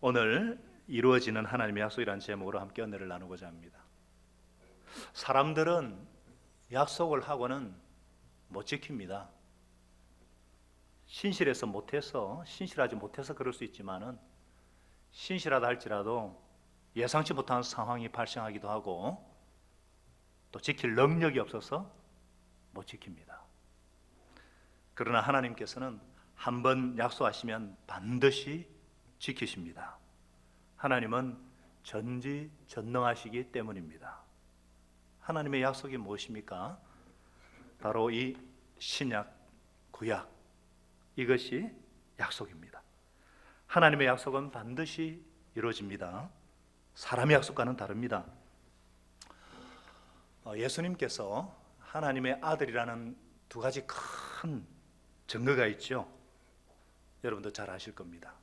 오늘 이루어지는 하나님의 약속이라는 제목으로 함께 은혜를 나누고자 합니다. 사람들은 약속을 하고는 못 지킵니다. 신실하지 못해서 그럴 수 있지만은 신실하다 할지라도 예상치 못한 상황이 발생하기도 하고 또 지킬 능력이 없어서 못 지킵니다. 그러나 하나님께서는 한번 약속하시면 반드시 지키십니다. 하나님은 전지전능하시기 때문입니다. 하나님의 약속이 무엇입니까? 바로 이 신약, 구약, 이것이 약속입니다. 하나님의 약속은 반드시 이루어집니다. 사람의 약속과는 다릅니다. 예수님께서 하나님의 아들이라는 두 가지 큰 증거가 있죠. 여러분도 잘 아실 겁니다.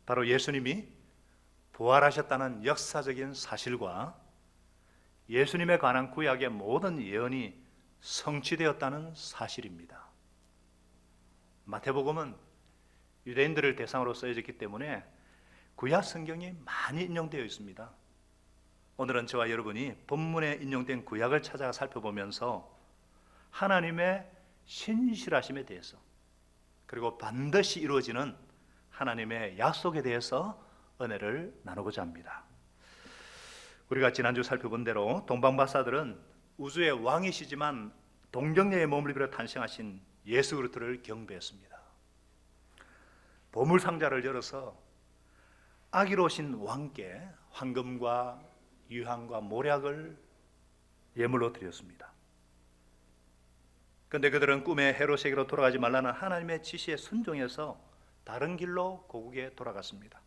바로 예수님이 부활하셨다는 역사적인 사실과 예수님에 관한 구약의 모든 예언이 성취되었다는 사실입니다. 마태복음은 유대인들을 대상으로 쓰여졌기 때문에 구약 성경이 많이 인용되어 있습니다. 오늘은 저와 여러분이 본문에 인용된 구약을 찾아가 살펴보면서 하나님의 신실하심에 대해서, 그리고 반드시 이루어지는 하나님의 약속에 대해서 은혜를 나누고자 합니다. 우리가 지난주 살펴본 대로 동방박사들은 우주의 왕이시지만 동정녀의 몸을 입어 탄생하신 예수 그리스도를 경배했습니다. 보물상자를 열어서 아기로 오신 왕께 황금과 유향과 모략을 예물로 드렸습니다. 그런데 그들은 꿈에 헤롯에게로 돌아가지 말라는 하나님의 지시에 순종해서 다른 길로 고국에 돌아갔습니다.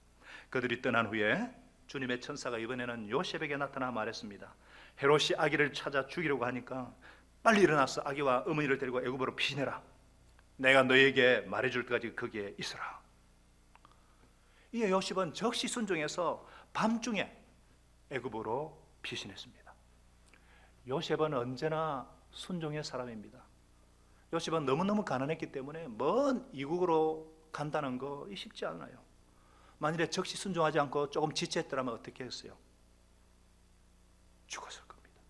그들이 떠난 후에 주님의 천사가 이번에는 요셉에게 나타나 말했습니다. 헤롯이 아기를 찾아 죽이려고 하니까 빨리 일어나서 아기와 어머니를 데리고 애굽으로 피신해라. 내가 너에게 말해줄 때까지 거기에 있어라. 이에 요셉은 즉시 순종해서 밤중에 애굽으로 피신했습니다. 요셉은 언제나 순종의 사람입니다. 요셉은 너무너무 가난했기 때문에 먼 이국으로 간다는 거 쉽지 않아요. 만일에 즉시 순종하지 않고 조금 지체했더라면 어떻게 했어요? 죽었을 겁니다.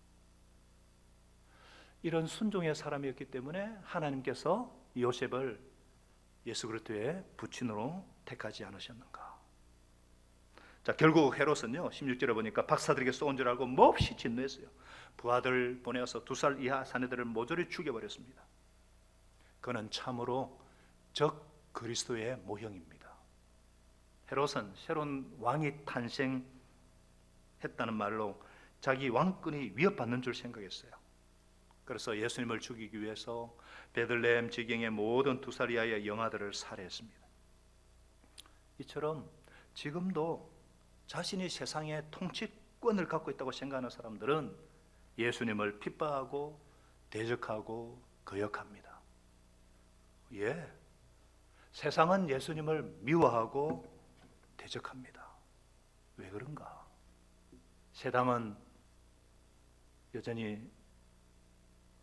이런 순종의 사람이었기 때문에 하나님께서 요셉을 예수 그리스도의 부친으로 택하지 않으셨는가? 자, 결국 헤롯은요 16절에 보니까 박사들에게 쏘은 줄 알고 몹시 진노했어요. 부하들 보내어서 2살 이하 사내들을 모조리 죽여버렸습니다. 그는 참으로 적 그리스도의 모형입니다. 헤롯은 새로운 왕이 탄생했다는 말로 자기 왕권이 위협받는 줄 생각했어요. 그래서 예수님을 죽이기 위해서 베들레헴 지경의 모든 2살 이하의 영아들을 살해했습니다. 이처럼 지금도 자신이 세상의 통치권을 갖고 있다고 생각하는 사람들은 예수님을 핍박하고 대적하고 거역합니다. 세상은 예수님을 미워하고 대적합니다. 왜 그런가? 세상은 여전히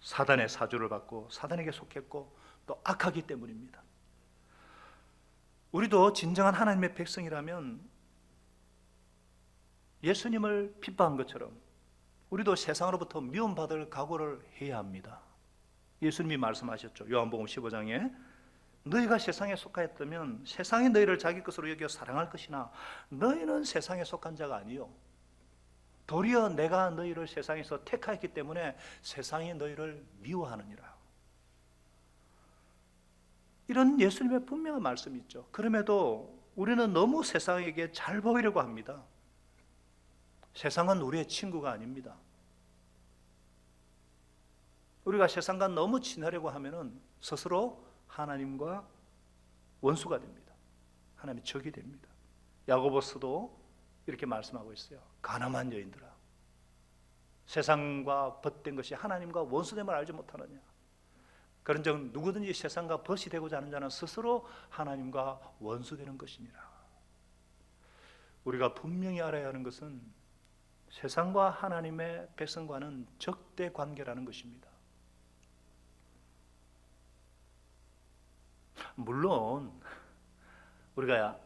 사단의 사주를 받고 사단에게 속했고 또 악하기 때문입니다. 우리도 진정한 하나님의 백성이라면 예수님을 핍박한 것처럼 우리도 세상으로부터 미움받을 각오를 해야 합니다. 예수님이 말씀하셨죠. 요한복음 15장에 너희가 세상에 속하였다면 세상이 너희를 자기 것으로 여겨 사랑할 것이나 너희는 세상에 속한 자가 아니요 도리어 내가 너희를 세상에서 택하였기 때문에 세상이 너희를 미워하느니라. 이런 예수님의 분명한 말씀이 있죠. 그럼에도 우리는 너무 세상에게 잘 보이려고 합니다. 세상은 우리의 친구가 아닙니다. 우리가 세상과 너무 친하려고 하면은 스스로 하나님과 원수가 됩니다. 하나님의 적이 됩니다. 야고보서도 이렇게 말씀하고 있어요. 가늠한 여인들아, 세상과 벗된 것이 하나님과 원수됨을 알지 못하느냐. 그런즉 누구든지 세상과 벗이 되고자 하는 자는 스스로 하나님과 원수되는 것이니라. 우리가 분명히 알아야 하는 것은 세상과 하나님의 백성과는 적대 관계라는 것입니다. 물론 우리가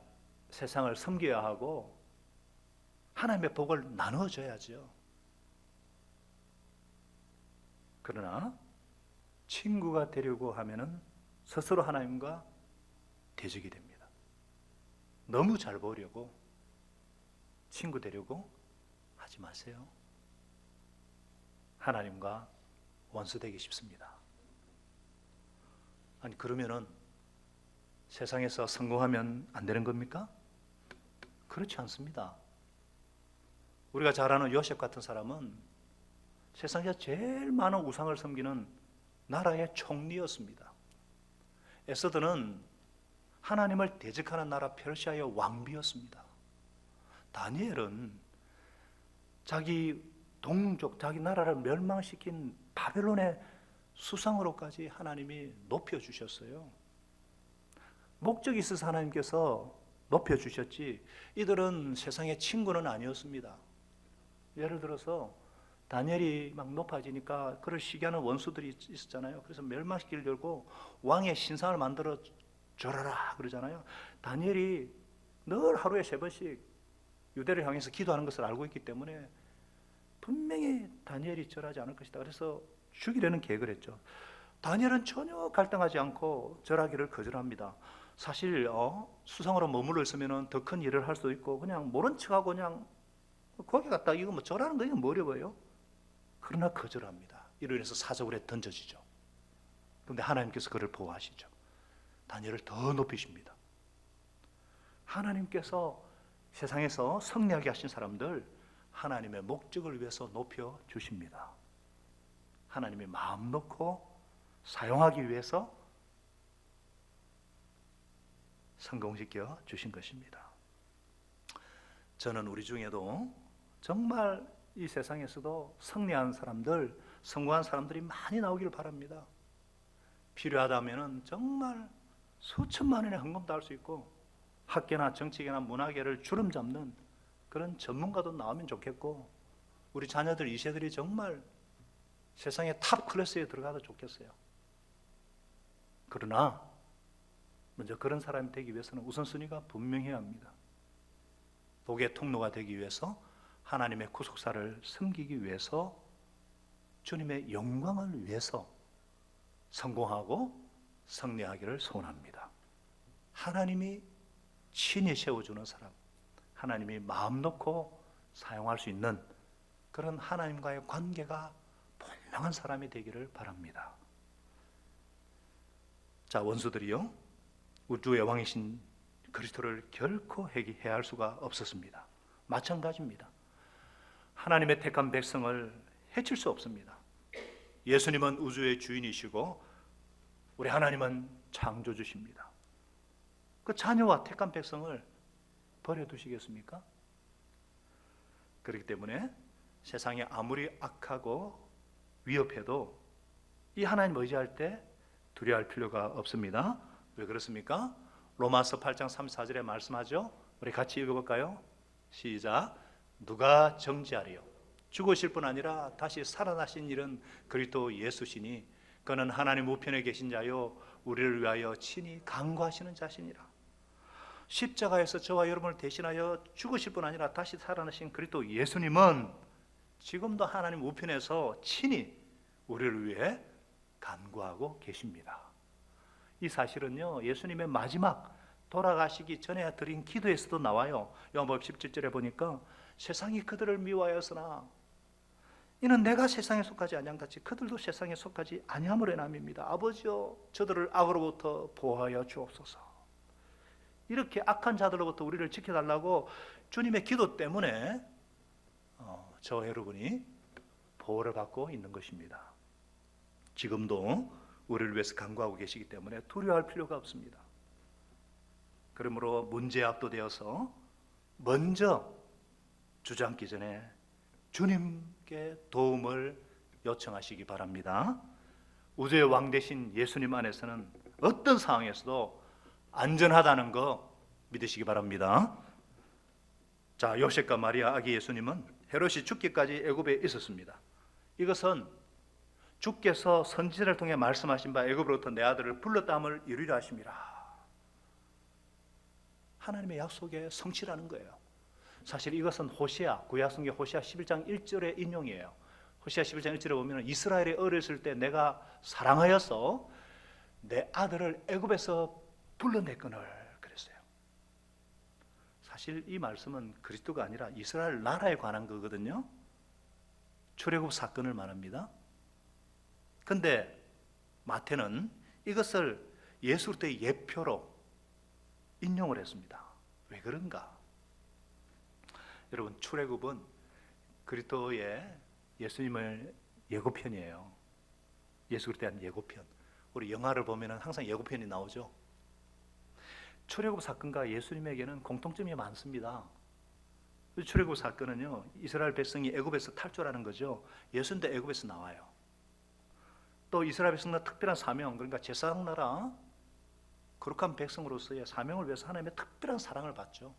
세상을 섬겨야 하고 하나님의 복을 나눠줘야죠. 그러나 친구가 되려고 하면은 스스로 하나님과 대적이 됩니다. 너무 잘 보려고 친구 되려고 하지 마세요. 하나님과 원수되기 쉽습니다. 아니 그러면은 세상에서 성공하면 안 되는 겁니까? 그렇지 않습니다. 우리가 잘 아는 요셉 같은 사람은 세상에서 제일 많은 우상을 섬기는 나라의 총리였습니다. 에스더는 하나님을 대적하는 나라 페르시아의 왕비였습니다. 다니엘은 자기 동족, 자기 나라를 멸망시킨 바벨론의 수상으로까지 하나님이 높여주셨어요. 목적이 있어서 하나님께서 높여주셨지 이들은 세상의 친구는 아니었습니다. 예를 들어서 다니엘이 막 높아지니까 그를 시기하는 원수들이 있었잖아요. 그래서 멸망시키려고 왕의 신상을 만들어 절하라 그러잖아요. 다니엘이 늘 하루에 3번씩 유대를 향해서 기도하는 것을 알고 있기 때문에 분명히 다니엘이 절하지 않을 것이다. 그래서 죽이려는 계획을 했죠. 다니엘은 전혀 갈등하지 않고 절하기를 거절합니다. 사실 수상으로 머물러 있으면 더 큰 일을 할 수도 있고 그냥 모른 척하고 그냥 거기 갔다 이거 뭐 절하는 거 이거 뭐 어려워요? 그러나 거절합니다. 이로 인해서 사자굴에 던져지죠. 그런데 하나님께서 그를 보호하시죠. 다니엘을 더 높이십니다. 하나님께서 세상에서 승리하게 하신 사람들 하나님의 목적을 위해서 높여주십니다. 하나님이 마음 놓고 사용하기 위해서 성공시켜 주신 것입니다. 저는 우리 중에도 정말 이 세상에서도 승리한 사람들, 성공한 사람들이 많이 나오기를 바랍니다. 필요하다면 정말 수천만 원의 헌금도 할 수 있고 학계나 정치계나 문화계를 주름 잡는 그런 전문가도 나오면 좋겠고 우리 자녀들 2세들이 정말 세상의 탑 클래스에 들어가도 좋겠어요. 그러나 먼저 그런 사람이 되기 위해서는 우선순위가 분명해야 합니다. 복의 통로가 되기 위해서 하나님의 구속사를 섬기기 위해서 주님의 영광을 위해서 성공하고 승리하기를 소원합니다. 하나님이 친히 세워주는 사람, 하나님이 마음 놓고 사용할 수 있는 그런 하나님과의 관계가 분명한 사람이 되기를 바랍니다. 자, 원수들이요 우주의 왕이신 그리스도를 결코 해할 수가 없었습니다. 마찬가지입니다. 하나님의 택한 백성을 해칠 수 없습니다. 예수님은 우주의 주인이시고 우리 하나님은 창조주십니다. 그 자녀와 택한 백성을 버려두시겠습니까? 그렇기 때문에 세상이 아무리 악하고 위협해도 이 하나님 의지할 때 두려워할 필요가 없습니다. 왜 그렇습니까? 로마서 8장 34절에 말씀하죠. 우리 같이 읽어볼까요? 시작. 누가 정죄하리요? 죽으실 뿐 아니라 다시 살아나신 일은 그리스도 예수시니 그는 하나님 우편에 계신 자요 우리를 위하여 친히 간구하시는 자시니라. 십자가에서 저와 여러분을 대신하여 죽으실 뿐 아니라 다시 살아나신 그리스도 예수님은 지금도 하나님 우편에서 친히 우리를 위해 간구하고 계십니다. 이 사실은요 예수님의 마지막 돌아가시기 전에 드린 기도에서도 나와요. 요한복음 17절에 보니까 세상이 그들을 미워하였으나 이는 내가 세상에 속하지 아니함같이 그들도 세상에 속하지 아니함으로 인함입니다. 아버지여 저들을 악으로부터 보호하여 주옵소서. 이렇게 악한 자들로부터 우리를 지켜달라고 주님의 기도 때문에 저와 여러분이 보호를 받고 있는 것입니다. 지금도 우리를 위해서 간구하고 계시기 때문에 두려워할 필요가 없습니다. 그러므로 문제에 압도되어서 먼저 주저앉기 전에 주님께 도움을 요청하시기 바랍니다. 우주의 왕 되신 예수님 안에서는 어떤 상황에서도 안전하다는 거 믿으시기 바랍니다. 자, 요셉과 마리아 아기 예수님은 헤롯이 죽기까지 애굽에 있었습니다. 이것은 주께서 선지자를 통해 말씀하신 바 애굽으로부터 내 아들을 불렀다함을 이루리라 하심이라. 하나님의 약속의 성취라는 거예요. 사실 이것은 호시아, 구약성경 호시아 11장 1절의 인용이에요. 호시아 11장 1절에 보면 이스라엘이 어렸을 때 내가 사랑하여서 내 아들을 애굽에서 불러냈거늘 그랬어요. 사실 이 말씀은 그리스도가 아니라 이스라엘 나라에 관한 거거든요. 출애굽 사건을 말합니다. 근데 마태는 이것을 예수 그리스도의 예표로 인용을 했습니다. 왜 그런가? 여러분, 출애굽은 그리스도의 예수님을 예고편이에요. 예수 그리스도에 대한 예고편. 우리 영화를 보면 항상 예고편이 나오죠. 출애굽 사건과 예수님에게는 공통점이 많습니다. 출애굽 사건은요, 이스라엘 백성이 애굽에서 탈출하는 거죠. 예수님도 애굽에서 나와요. 또 이스라엘 백성의 특별한 사명, 그러니까 제사장 나라 거룩한 백성으로서의 사명을 위해서 하나님의 특별한 사랑을 받죠.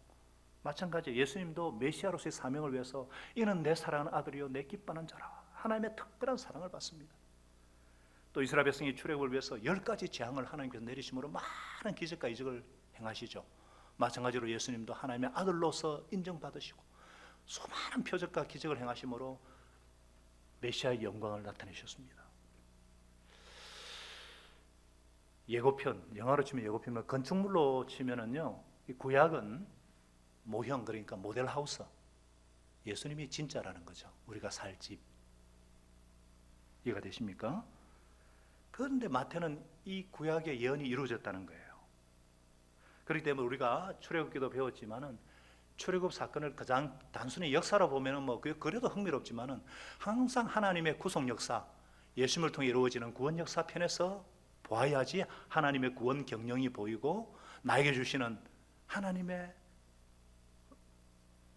마찬가지 예수님도 메시아로서의 사명을 위해서 이는 내 사랑하는 아들이요 내 기뻐하는 자라, 하나님의 특별한 사랑을 받습니다. 또 이스라엘 백성이 출애굽을 위해서 10가지 재앙을 하나님께서 내리심으로 많은 기적과 이적을 행하시죠. 마찬가지로 예수님도 하나님의 아들로서 인정받으시고 수많은 표적과 기적을 행하심으로 메시아의 영광을 나타내셨습니다. 예고편, 영화로 치면 예고편은 건축물로 치면은요, 이 구약은 모형, 그러니까 모델하우스, 예수님이 진짜라는 거죠. 우리가 살 집. 이해가 되십니까? 그런데 마태는 이 구약의 예언이 이루어졌다는 거예요. 그렇기 때문에 우리가 출애굽기도 배웠지만은 출애굽 사건을 가장 단순히 역사로 보면은 뭐 그래도 흥미롭지만은 항상 하나님의 구속 역사, 예수님을 통해 이루어지는 구원 역사 편에서 보아야지 하나님의 구원 경영이 보이고 나에게 주시는 하나님의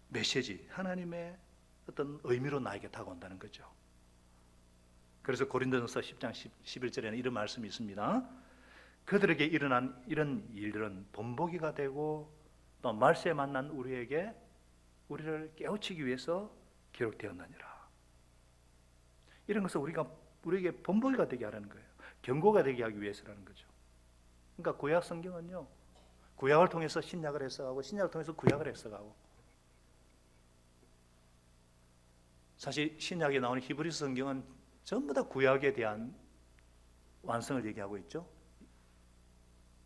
메시지, 하나님의 어떤 의미로 나에게 다가온다는 거죠. 그래서 고린도전서 10장 11절에는 이런 말씀이 있습니다. 그들에게 일어난 이런 일들은 본보기가 되고 또 말세에 만난 우리에게 우리를 깨우치기 위해서 기록되었느니라. 이런 것은 우리에게 본보기가 되게 하라는 거예요. 경고가 되게 하기 위해서라는 거죠. 그러니까 구약 성경은요, 구약을 통해서 신약을 해석하고 신약을 통해서 구약을 해석하고, 사실 신약에 나오는 히브리서 성경은 전부 다 구약에 대한 완성을 얘기하고 있죠.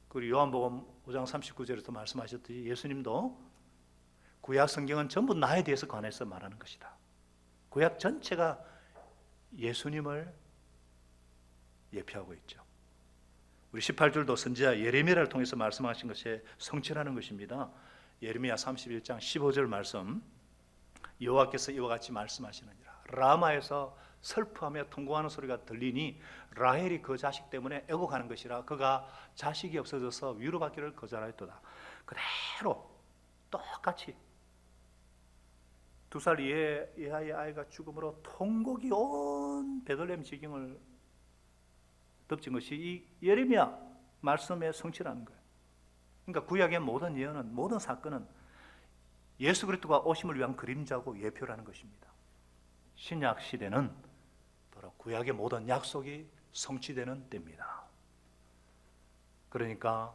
그리고 요한복음 5장 39절에서 말씀하셨듯이 예수님도 구약 성경은 전부 나에 대해서 관해서 말하는 것이다. 구약 전체가 예수님을 예표하고 있죠. 우리 18절도 선지자 예레미야를 통해서 말씀하신 것이 성취라는 것입니다. 예레미야 31장 15절 말씀, 여호와께서 이와 같이 말씀하시느니라. 라마에서 슬퍼하며 통곡하는 소리가 들리니 라헬이 그 자식 때문에 애곡하는 것이라. 그가 자식이 없어져서 위로받기를 거절하였도다. 그대로 똑같이 2살 이하의 아이가 죽음으로 통곡이 온 베들레헴 지경을 덮친 것이 이 예레미야 말씀의 성취라는 거예요. 그러니까 구약의 모든 예언은, 모든 사건은 예수 그리스도가 오심을 위한 그림자고 예표라는 것입니다. 신약 시대는 바로 구약의 모든 약속이 성취되는 때입니다. 그러니까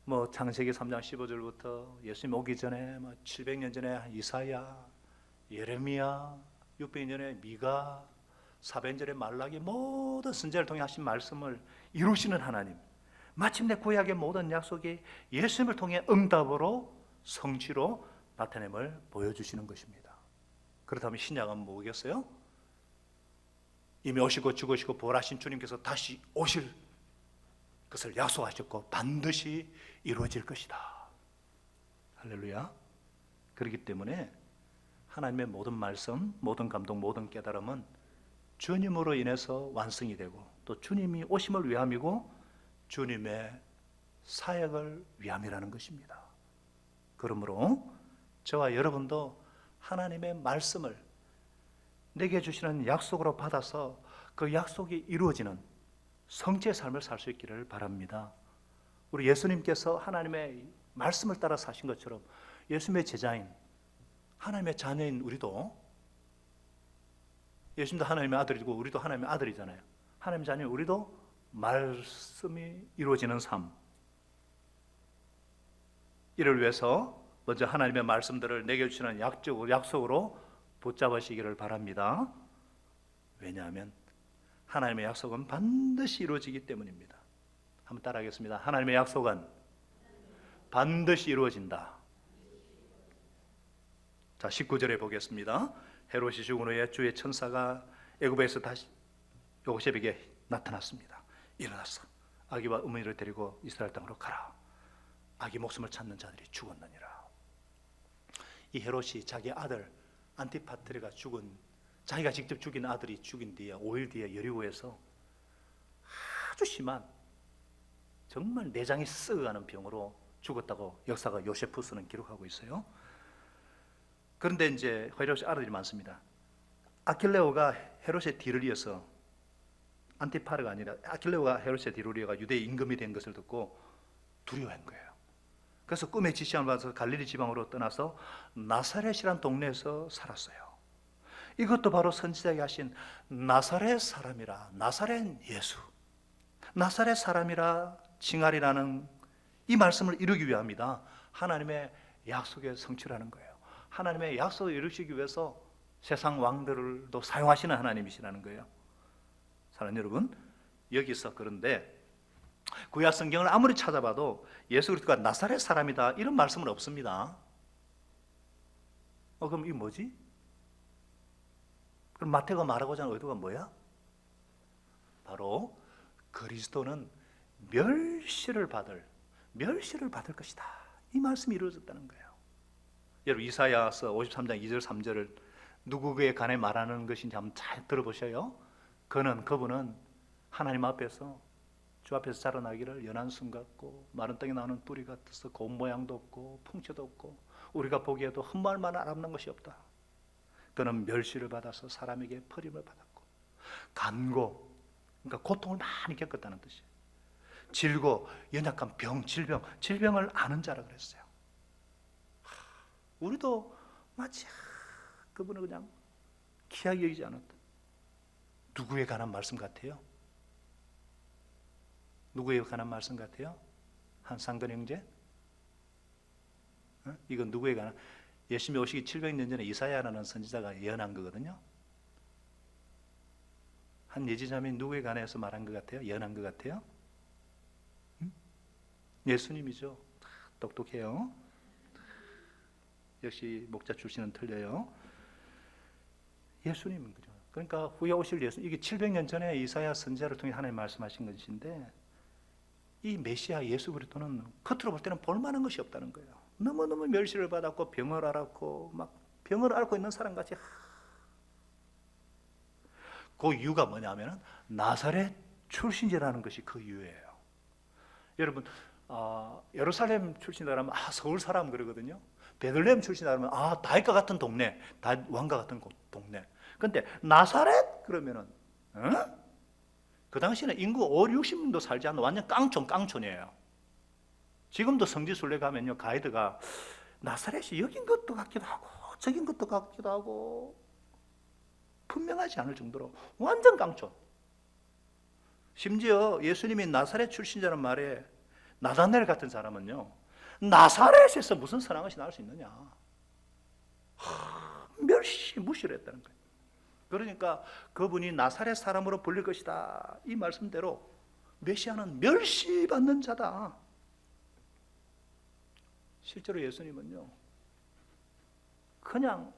뭐 창세기 3장 15절부터 예수님 오기 전에 700년 전에 이사야, 예레미야, 600년 전에 미가, 400년 전에 말라기, 모든 선지자를 통해 하신 말씀을 이루시는 하나님, 마침내 구약의 모든 약속이 예수님을 통해 응답으로 성취로 나타냄을 보여주시는 것입니다. 그렇다면 신약은 뭐겠어요? 이미 오시고 죽으시고 부활하신 주님께서 다시 오실 것을 약속하셨고 반드시 이루어질 것이다. 할렐루야. 그렇기 때문에 하나님의 모든 말씀, 모든 감동, 모든 깨달음은 주님으로 인해서 완성이 되고 또 주님이 오심을 위함이고 주님의 사역을 위함이라는 것입니다. 그러므로 저와 여러분도 하나님의 말씀을 내게 주시는 약속으로 받아서 그 약속이 이루어지는 성취의 삶을 살 수 있기를 바랍니다. 우리 예수님께서 하나님의 말씀을 따라 사신 것처럼 예수님의 제자인, 하나님의 자녀인 우리도, 예수님도 하나님의 아들이고 우리도 하나님의 아들이잖아요. 하나님의 자녀인 우리도 말씀이 이루어지는 삶, 이를 위해서 먼저 하나님의 말씀들을 내게 주시는 약속으로 붙잡으시기를 바랍니다. 왜냐하면 하나님의 약속은 반드시 이루어지기 때문입니다. 한번 따라하겠습니다. 하나님의 약속은 반드시 이루어진다. 자, 19절에 보겠습니다. 헤롯이 죽은 후에 주의 천사가 애굽에서 다시 요셉에게 나타났습니다. 일어나서 아기와 어머니를 데리고 이스라엘 땅으로 가라. 아기 목숨을 찾는 자들이 죽었느니라. 이 헤롯이 자기 아들 안티파트레가 죽은, 자기가 직접 죽인 아들이 죽인 뒤에 5일 뒤에 여리고에서 아주 심한, 정말 내장이 썩어가는 병으로 죽었다고 역사가 요세푸스는 기록하고 있어요. 그런데 이제 헤롯의 아들이 많습니다. 아킬레오가 헤롯의 뒤를 이어서, 안티파르가 아니라 아킬레오가 헤롯의 뒤를 이어가 유대의 임금이 된 것을 듣고 두려워한 거예요. 그래서 꿈의 지시함을 받아서 갈릴리 지방으로 떠나서 나사렛이란 동네에서 살았어요. 이것도 바로 선지자가 하신 나사렛 사람이라, 나사렛 예수, 나사렛 사람이라 칭하리라는 이 말씀을 이루기 위함이다. 하나님의 약속의 성취라는 거예요. 하나님의 약속을 이루시기 위해서 세상 왕들도 사용하시는 하나님이시라는 거예요. 사랑하는 여러분, 여기서 그런데 구약 성경을 아무리 찾아봐도 예수 그리스도가 나사렛 사람이다 이런 말씀은 없습니다. 그럼 이게 뭐지? 그럼 마태가 말하고자 하는 의도가 뭐야? 바로 그리스도는 멸시를 받을 것이다. 이 말씀이 이루어졌다는 거예요. 여러분 이사야서 53장 2절 3절을 누구에 관해 말하는 것인지 한번 잘 들어보셔요. 그분은 하나님 앞에서, 주 앞에서 자라나기를 연한 순 같고 마른 땅에 나오는 뿌리 같아서 고운 모양도 없고 풍채도 없고 우리가 보기에도 흠말만 아름다운 것이 없다. 그는 멸시를 받아서 사람에게 버림을 받았고, 간고, 그러니까 고통을 많이 겪었다는 뜻이에요. 질고, 연약한 질병을 아는 자라 그랬어요. 우리도 마치 그분을 그냥 귀하게 여기지 않았다. 누구에 관한 말씀 같아요? 누구에 관한 말씀 같아요? 한상근 형제? 이건 누구에 관한? 예수님이 오시기 700년 전에 이사야라는 선지자가 예언한 거거든요. 한 예지자매 누구에 관해서 말한 것 같아요? 예언한 것 같아요? 예수님이죠. 똑똑해요. 역시 목자 출신은 틀려요. 예수님은 그죠. 그러니까 후에 오실 예수, 이게 700년 전에 이사야 선지자를 통해 하나님 말씀하신 것인데, 이 메시아 예수 그리스도는 겉으로 볼 때는 볼만한 것이 없다는 거예요. 너무너무 멸시를 받았고 병을 앓았고 막 병을 앓고 있는 사람같이. 그 이유가 뭐냐면 나사렛 출신이라는 것이 그 이유예요. 여러분 예루살렘 출신이라 하면 서울 사람 그러거든요. 베들레헴 출신이라 하면 다윗과 같은 동네, 다윗 왕과 같은 동네. 근데 나사렛 그러면은 그 당시에는 인구 5, 60명도 살지 않는 완전 깡촌이에요. 지금도 성지순례 가면요, 가이드가 나사렛이 여긴 것도 같기도 하고 저긴 것도 같기도 하고 분명하지 않을 정도로 완전 깡촌. 심지어 예수님이 나사렛 출신자는 말에 나다넬 같은 사람은요, 나사렛에서 무슨 선한 것이 나올 수 있느냐, 무시를 했다는 거예요. 그러니까 그분이 나사렛 사람으로 불릴 것이다, 이 말씀대로 메시아는 멸시받는 자다. 실제로 예수님은요, 그냥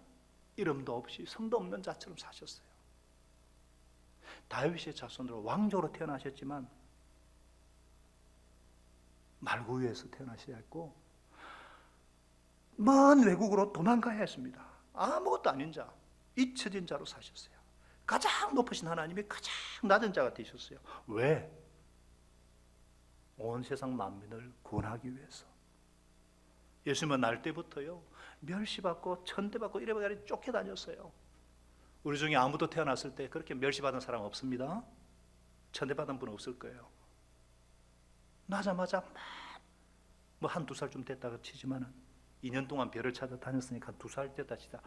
이름도 없이 성도 없는 자처럼 사셨어요. 다윗의 자손으로 왕족으로 태어나셨지만 말구유에서 태어나셔야 했고 먼 외국으로 도망가야 했습니다. 아무것도 아닌 자, 잊혀진 자로 사셨어요. 가장 높으신 하나님이 가장 낮은 자가 되셨어요. 왜? 온 세상 만민을 구원하기 위해서. 예수님은 날 때부터요, 멸시받고 천대받고 이래저래 쫓겨다녔어요. 우리 중에 아무도 태어났을 때 그렇게 멸시받은 사람 없습니다. 천대받은 분 없을 거예요. 나자마자 뭐 한두 살쯤 됐다고 치지만은 2년 동안 별을 찾아 다녔으니까 2살 됐다 치자.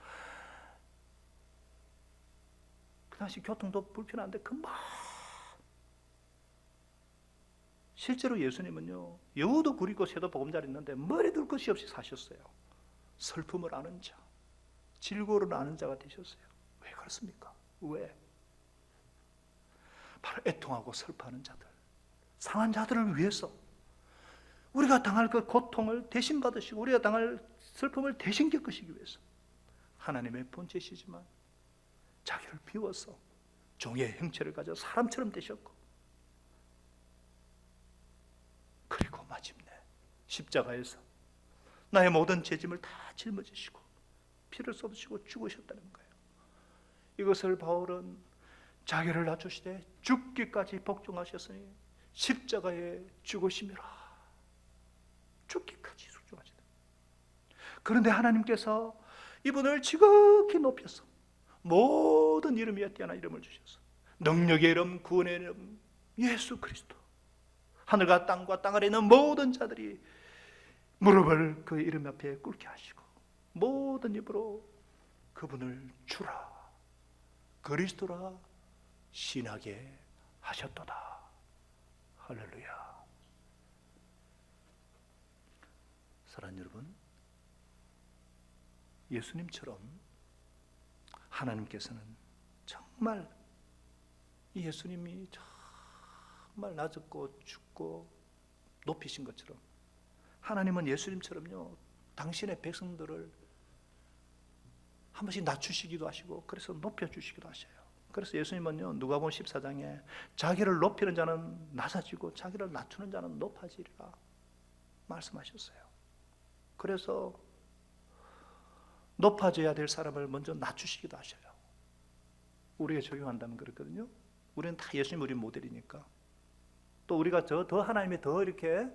그 당시 교통도 불편한데 금방 실제로 예수님은요, 여우도 굴이고 새도 보금자리 있는데 머리 둘 것이 없이 사셨어요. 슬픔을 아는 자, 질고를 아는 자가 되셨어요. 왜 그렇습니까? 왜? 바로 애통하고 슬퍼하는 자들, 상한 자들을 위해서, 우리가 당할 그 고통을 대신 받으시고 우리가 당할 슬픔을 대신 겪으시기 위해서 하나님의 본체시지만 자기를 비워서 종의 형체를 가져 사람처럼 되셨고, 그리고 마침내 십자가에서 나의 모든 죄짐을 다 짊어지시고 피를 쏟으시고 죽으셨다는 거예요. 이것을 바울은 자기를 낮추시되 죽기까지 복종하셨으니 십자가에 죽으심이라. 죽기까지 복종하시다. 그런데 하나님께서 이분을 지극히 높여서 모든 이름 위에 뛰어난 이름을 주셔서 능력의 이름, 구원의 이름 예수 그리스도, 하늘과 땅과 땅 아래 있는 모든 자들이 무릎을 그 이름 앞에 꿇게 하시고 모든 입으로 그분을 주라, 그리스도라 신하게 하셨도다. 할렐루야. 사랑하는 여러분, 예수님처럼 하나님께서는 정말, 이 예수님이 정말 낮았고 죽고 높이신 것처럼 하나님은 예수님처럼요, 당신의 백성들을 한 번씩 낮추시기도 하시고 그래서 높여주시기도 하셔요. 그래서 예수님은요, 누가복음 14장에 자기를 높이는 자는 낮아지고 자기를 낮추는 자는 높아지리라 말씀하셨어요. 그래서 높아져야 될 사람을 먼저 낮추시기도 하셔요. 우리가 적용한다면 그렇거든요. 우리는 다 예수님 우리 모델이니까. 또 우리가 더 하나님이 더 이렇게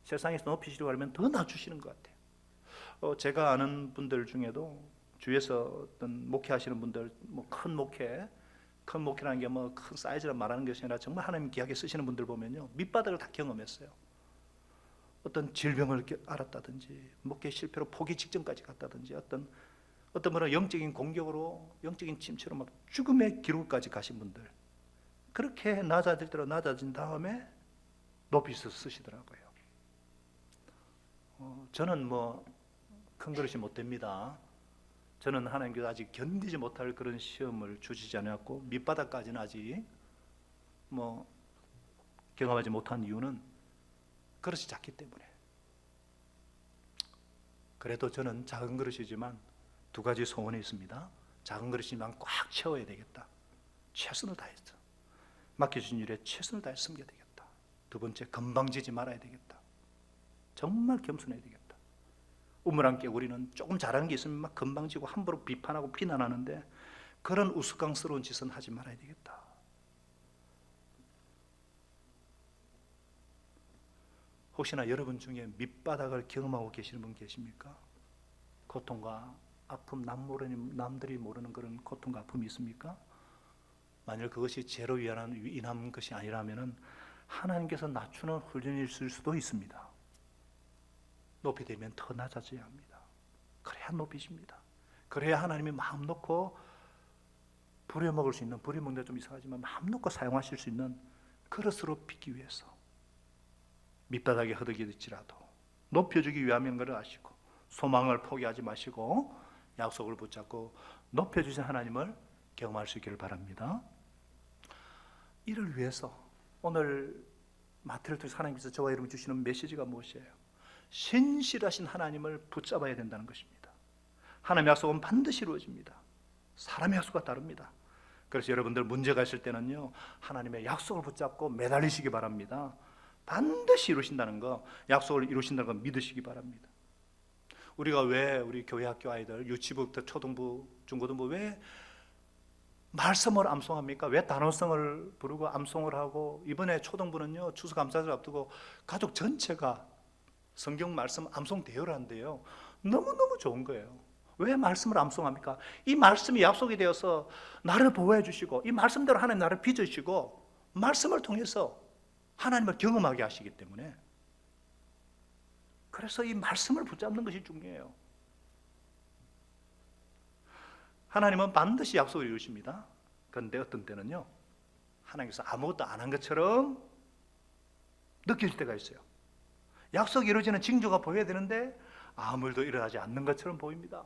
세상에서 높이시려고 하면 더 낮추시는 것 같아요. 제가 아는 분들 중에도 주위에서 어떤 목회하시는 분들, 뭐 큰 목회라는 게 뭐 큰 사이즈라 말하는 것이 아니라 정말 하나님 귀하게 쓰시는 분들 보면요, 밑바닥을 다 경험했어요. 어떤 질병을 앓았다든지 목회 실패로 포기 직전까지 갔다든지 어떤 분은 영적인 공격으로, 영적인 침체로 막 죽음의 기로까지 가신 분들, 그렇게 낮아질 대로 낮아진 다음에 높이서 쓰시더라고요. 저는 뭐 큰 그릇이 못 됩니다. 저는 하나님께서 아직 견디지 못할 그런 시험을 주시지 않았고 밑바닥까지는 아직 뭐 경험하지 못한 이유는 그릇이 작기 때문에. 그래도 저는 작은 그릇이지만 두 가지 소원이 있습니다. 작은 그릇이지만 꽉 채워야 되겠다. 최선을 다해서 맡겨주신 일에 최선을 다해 섬겨야 되겠다. 두 번째, 건방지지 말아야 되겠다. 정말 겸손해야 되겠다. 우물함께 우리는 조금 잘하는 게 있으면 막 건방지고 함부로 비판하고 비난하는데 그런 우스꽝스러운 짓은 하지 말아야 되겠다. 혹시나 여러분 중에 밑바닥을 경험하고 계시는 분 계십니까? 고통과 아픔, 남들이 모르는 그런 고통과 아픔이 있습니까? 만일 그것이 죄로 인한 것이 아니라면 하나님께서 낮추는 훈련일 수도 있습니다. 높이 되면 더 낮아져야 합니다. 그래야 높이십니다. 그래야 하나님이 마음 놓고 부려먹을 수 있는, 부려먹는 좀 이상하지만 마음 놓고 사용하실 수 있는 그릇으로 빚기 위해서 밑바닥에 허덕이질지라도 높여주기 위함인 것을 아시고 소망을 포기하지 마시고 약속을 붙잡고 높여주신 하나님을 경험할 수 있기를 바랍니다. 이를 위해서 오늘 마태를 통해서 하나님께서 저와 여러분 주시는 메시지가 무엇이에요? 신실하신 하나님을 붙잡아야 된다는 것입니다. 하나님의 약속은 반드시 이루어집니다. 사람의 약속과 다릅니다. 그래서 여러분들 문제가 있을 때는요, 하나님의 약속을 붙잡고 매달리시기 바랍니다. 반드시 이루신다는 거, 약속을 이루신다는 거 믿으시기 바랍니다. 우리가 왜 우리 교회 학교 아이들 유치부부터 초등부, 중고등부 왜 말씀을 암송합니까? 왜 단어성을 부르고 암송을 하고, 이번에 초등부는요 추수감사절 앞두고 가족 전체가 성경 말씀 암송 대회를 한대요. 너무너무 좋은 거예요. 왜 말씀을 암송합니까? 이 말씀이 약속이 되어서 나를 보호해 주시고 이 말씀대로 하나님 나를 빚으시고 말씀을 통해서 하나님을 경험하게 하시기 때문에, 그래서 이 말씀을 붙잡는 것이 중요해요. 하나님은 반드시 약속을 이루십니다. 그런데 어떤 때는요, 하나님께서 아무것도 안 한 것처럼 느낄 때가 있어요. 약속이 이루어지는 징조가 보여야 되는데 아무 일도 일어나지 않는 것처럼 보입니다.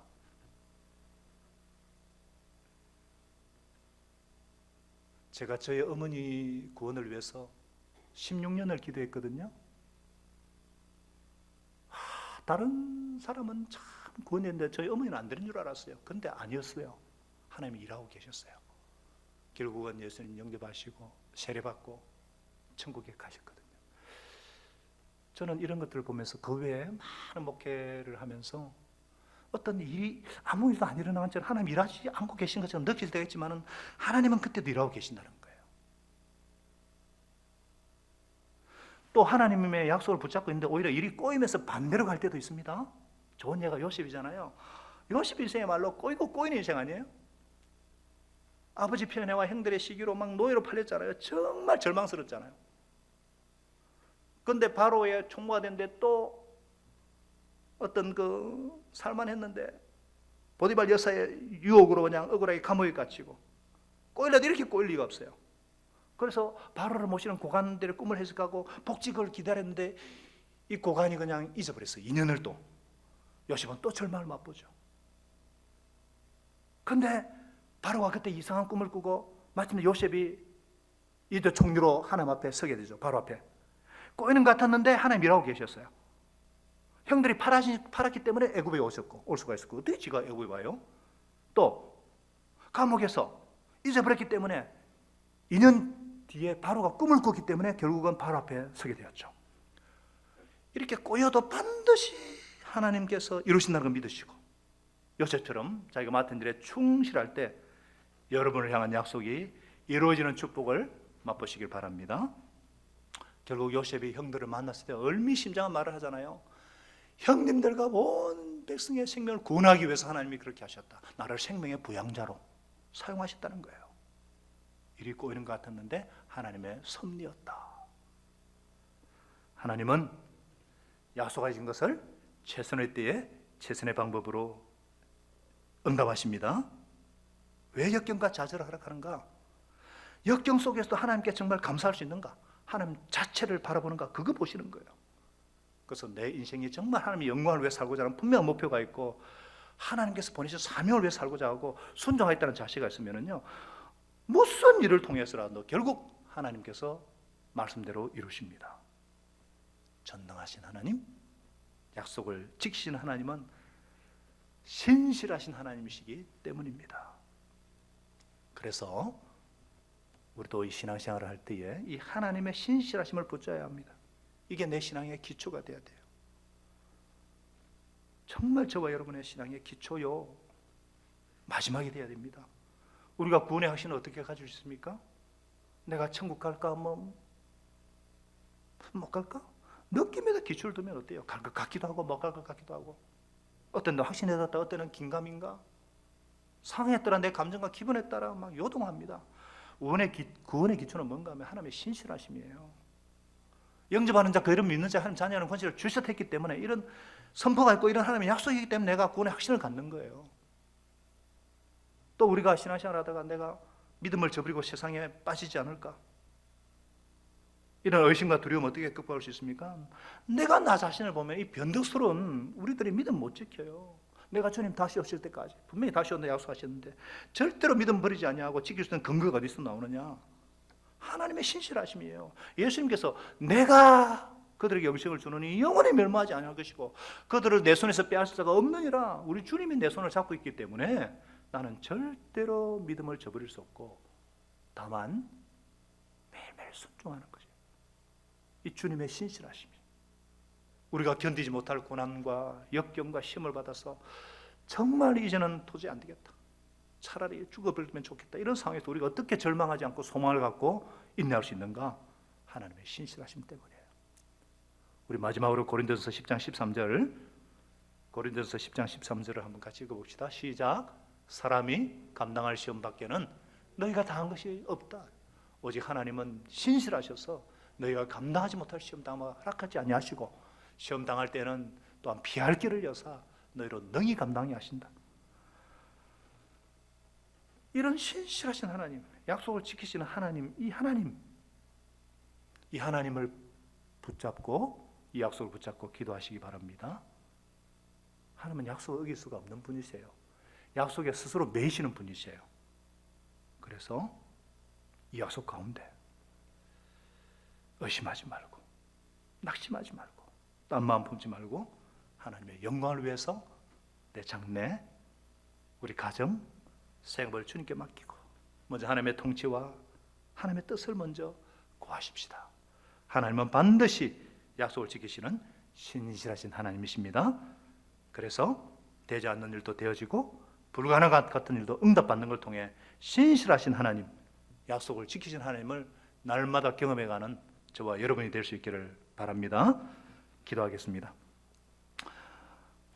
제가 저희 어머니 구원을 위해서 16년을 기도했거든요. 다른 사람은 참 구원했는데 저희 어머니는 안 되는 줄 알았어요. 근데 아니었어요. 하나님이 일하고 계셨어요. 결국은 예수님 영접하시고 세례받고 천국에 가셨거든요. 저는 이런 것들을 보면서 그 외에 많은 목회를 하면서 어떤 일이 아무 일도 안 일어나는 것처럼 하나님 일하지 않고 계신 것처럼 느낄 때가 있지만 하나님은 그때도 일하고 계신다는 거예요. 또 하나님의 약속을 붙잡고 있는데 오히려 일이 꼬이면서 반대로 갈 때도 있습니다. 좋은 예가 요셉이잖아요. 요셉 인생의 말로 꼬이고 꼬이는 인생 아니에요? 아버지 편애와 형들의 시기로 막 노예로 팔렸잖아요. 정말 절망스럽잖아요. 그런데 바로의 총무가 됐는데 또 어떤 그 살만했는데 보디발 여사의 유혹으로 그냥 억울하게 감옥에 갇히고 꼬일라도 이렇게 꼬일 리가 없어요. 그래서 바로를 모시는 고관들의 꿈을 해석하고 복직을 기다렸는데 이 고관이 그냥 잊어버렸어요. 2년을 또. 요셉은 또 절망을 맛보죠. 그런데 바로가 그때 이상한 꿈을 꾸고 마침내 요셉이 이들 총리로 하나님 앞에 서게 되죠. 바로 앞에. 꼬이는 것 같았는데 하나님 일하고 계셨어요. 형들이 팔았기 때문에 애굽에 오셨고 올 수가 있었고 어떻게 지가 애굽에 와요? 또 감옥에서 잊어버렸기 때문에 2년 뒤에 바로가 꿈을 꿨기 때문에 결국은 바로 앞에 서게 되었죠. 이렇게 꼬여도 반드시 하나님께서 이루신다는 걸 믿으시고 요셉처럼 자기가 맡은 일에 충실할 때 여러분을 향한 약속이 이루어지는 축복을 맛보시길 바랍니다. 결국 요셉이 형들을 만났을 때 얼미심장한 말을 하잖아요. 형님들과 온 백성의 생명을 구원하기 위해서 하나님이 그렇게 하셨다. 나를 생명의 부양자로 사용하셨다는 거예요. 일이 꼬이는 것 같았는데 하나님의 섭리였다. 하나님은 약속하신 것을 최선의 때에 최선의 방법으로 응답하십니다. 왜 역경과 좌절을 허락하는가? 역경 속에서도 하나님께 정말 감사할 수 있는가? 하나님 자체를 바라보는가? 그거 보시는 거예요. 그래서 내 인생이 정말 하나님의 영광을 위해 살고자 하는 분명한 목표가 있고 하나님께서 보내신 사명을 위해 살고자 하고 순종하겠다는 자세가 있으면요, 무슨 일을 통해서라도 결국 하나님께서 말씀대로 이루십니다. 전능하신 하나님, 약속을 지키시는 하나님은 신실하신 하나님이시기 때문입니다. 그래서 우리도 이 신앙생활을 할 때에 이 하나님의 신실하심을 붙잡아야 합니다. 이게 내 신앙의 기초가 돼야 돼요. 정말 저와 여러분의 신앙의 기초요, 마지막이 돼야 됩니다. 우리가 구원의 확신을 어떻게 가질 수 있습니까? 내가 천국 갈까? 못 갈까? 느낌에다 기초를 두면 어때요? 갈 것 같기도 하고 못 갈 것 같기도 하고, 어떤 데 확신에 닿았다, 어떤 데는 긴가민가, 상황에 따라 내 감정과 기분에 따라 막 요동합니다. 구원의 기초는 뭔가 하면 하나님의 신실하심이에요. 영접하는 자, 그 이름 믿는 자, 하나님 자녀하는 권세를 주셨기 때문에 이런 선포가 있고 이런 하나님의 약속이기 때문에 내가 구원의 확신을 갖는 거예요. 또 우리가 신앙생활 하다가 내가 믿음을 저버리고 세상에 빠지지 않을까? 이런 의심과 두려움 어떻게 극복할 수 있습니까? 내가 나 자신을 보면 이 변덕스러운 우리들이 믿음 못 지켜요. 내가 주님 다시 오실 때까지 분명히 다시 온다 약속하셨는데 절대로 믿음 버리지 않냐고 지킬 수 있는 근거가 어디서 나오느냐? 하나님의 신실하심이에요. 예수님께서 내가 그들에게 영생을 주노니 영원히 멸망하지 아니할 것이고 그들을 내 손에서 빼앗을 자가 없느니라. 우리 주님이 내 손을 잡고 있기 때문에 나는 절대로 믿음을 저버릴 수 없고 다만 매일매일 순종하는 거죠. 이 주님의 신실하심이 우리가 견디지 못할 고난과 역경과 시험을 받아서 정말 이제는 도저히 안 되겠다, 차라리 죽어버리면 좋겠다, 이런 상황에서 우리가 어떻게 절망하지 않고 소망을 갖고 인내할 수 있는가? 하나님의 신실하심 때문이에요. 우리 마지막으로 고린도전서 10장 13절, 고린도전서 10장 13절을 한번 같이 읽어봅시다. 시작. 사람이 감당할 시험 밖에는 너희가 당한 것이 없다. 오직 하나님은 신실하셔서 너희가 감당하지 못할 시험 당함을 허락하지 아니하시고 시험 당할 때는 또한 피할 길을 여사 너희로 능히 감당히 하신다. 이런 신실하신 하나님, 약속을 지키시는 하나님, 이 하나님을 붙잡고 이 약속을 붙잡고 기도하시기 바랍니다. 하나님은 약속을 어길 수가 없는 분이세요. 약속에 스스로 매이시는 분이세요. 그래서 이 약속 가운데 의심하지 말고 낙심하지 말고 딴 마음 품지 말고 하나님의 영광을 위해서 내 장래, 우리 가정, 생업을 주님께 맡기고 먼저 하나님의 통치와 하나님의 뜻을 먼저 구하십시다. 하나님은 반드시 약속을 지키시는 신실하신 하나님이십니다. 그래서 되지 않는 일도 되어지고 불가능한 것 같은 일도 응답받는 걸 통해 신실하신 하나님, 약속을 지키신 하나님을 날마다 경험해가는 저와 여러분이 될 수 있기를 바랍니다. 기도하겠습니다.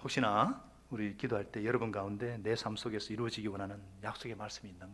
혹시나 우리 기도할 때 여러분 가운데 내 삶 속에서 이루어지기 원하는 약속의 말씀이 있는가?